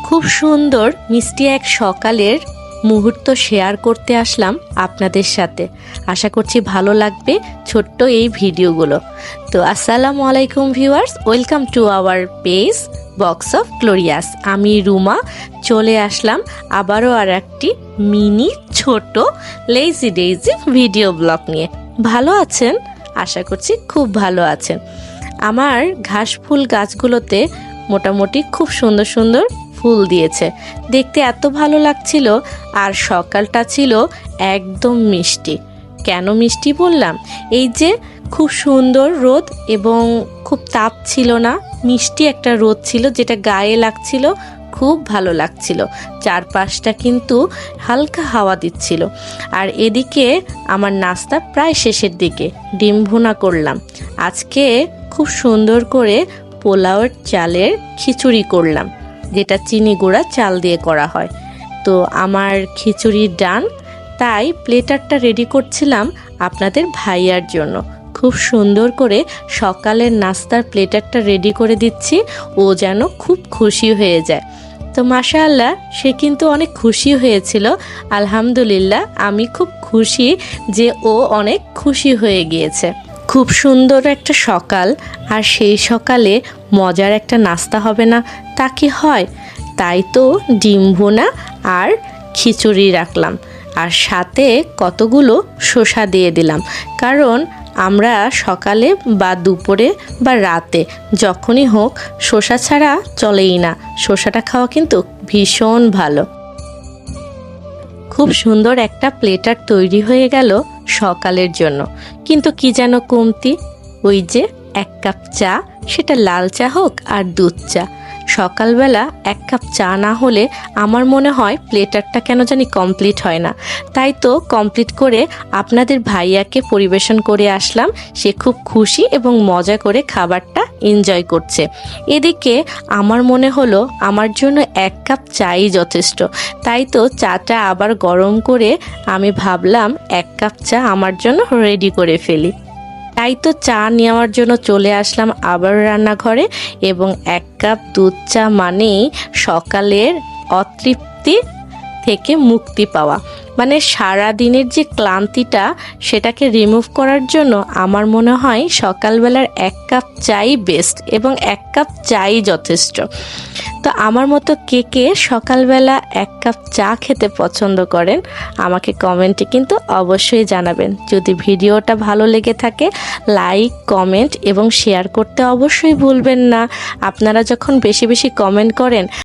খুব সুন্দর মিষ্টি এক সকালের মুহূর্ত শেয়ার করতে আসলাম আপনাদের সাথে। আশা করছি ভালো লাগবে ছোট্ট এই ভিডিওগুলো। তো আসসালামু আলাইকুম viewers, welcome to our page box of glorious. আমি রুমা চলে আসলাম আবারও আর একটি মিনি ছোট লেজি ডেইজি ভিডিও ব্লগ নিয়ে। ভালো আছেন? আশা করছি খুব ভালো আছেন। আমার ঘাস ফুল গাছগুলোতে মোটামুটি খুব সুন্দর সুন্দর ফুল দিয়েছে, দেখতে এত ভালো লাগছিল। আর সকালটা ছিল একদম মিষ্টি। কেন মিষ্টি বললাম? এই যে খুব সুন্দর রোদ এবং খুব তাপ ছিল না, মিষ্টি একটা রোদ ছিল যেটা গায়ে লাগছিল, খুব ভালো লাগছিল। চারপাশটা কিন্তু হালকা হাওয়া দিচ্ছিল। আর এদিকে আমার নাস্তা প্রায় শেষের দিকে, ডিম ভুনা করলাম। আজকে খুব সুন্দর করে পোলাওয়ের চালের খিচুড়ি করলাম, যেটা চিনি গুঁড়া চাল দিয়ে করা হয়। তো আমার খিচুড়ির ডান, তাই প্লেটারটা রেডি করছিলাম আপনাদের ভাইয়ার জন্য। খুব সুন্দর করে সকালের নাস্তার প্লেটারটা রেডি করে দিচ্ছি, ও যেন খুব খুশি হয়ে যায়। তো মাশাআল্লাহ, সে কিন্তু অনেক খুশি হয়েছিল। আলহামদুলিল্লাহ, আমি খুব খুশি যে ও অনেক খুশি হয়ে গিয়েছে। খুব সুন্দর একটা সকাল, আর সেই সকালে মজার একটা নাস্তা হবে না তা কি হয়? তাই তো ডিম ভুনা আর খিচুড়ি রাখলাম, আর সাথে কতগুলো শসা দিয়ে দিলাম। কারণ আমরা সকালে বা দুপুরে বা রাতে যখনই হোক শসা ছাড়া চলেই না। শসাটা খাওয়া কিন্তু ভীষণ ভালো। খুব সুন্দর একটা প্লেটার তৈরি হয়ে গেল সকালের জন্য। কিন্তু কি যেন কমতি, ওই যে 1 কাপ চা, সেটা লাল চা হোক আর দুধ চা। সকালবেলা 1 কাপ চা না হলে আমার মনে হয় প্লেটারটা কেন জানি কমপ্লিট হয় না। তাই তো কমপ্লিট করে আপনাদের ভাইয়াকে পরিবেশন করে আসলাম। সে খুব খুশি এবং মজা করে খাবারটা এনজয় করছে। এদিকে আমার মনে হলো আমার জন্য 1 কাপ চাই যথেষ্ট। তাই তো চাটা আবার গরম করে আমি ভাবলাম 1 কাপ চা আমার জন্য রেডি করে ফেলি। তাই তো চা নেওয়ার জন্য চলে আসলাম আবার রান্নাঘরে, এবং 1 কাপ দুধ চা মানেই সকালের অতৃপ্তি থেকে মুক্তি পাওয়া। মানে সারা দিনের যে ক্লান্তিটা, সেটাকে রিমুভ করার জন্য আমার মনে হয় সকালবেলার 1 কাপ চাই বেস্ট, এবং 1 কাপ চাই যথেষ্ট। তো আমার মতো কে কে সকালবেলা 1 কাপ চা খেতে পছন্দ করেন আমাকে কমেন্টে কিন্তু অবশ্যই জানাবেন। যদি ভিডিওটা ভালো লেগে থাকে লাইক, কমেন্ট এবং শেয়ার করতে অবশ্যই ভুলবেন না। আপনারা যখন বেশি বেশি কমেন্ট করেন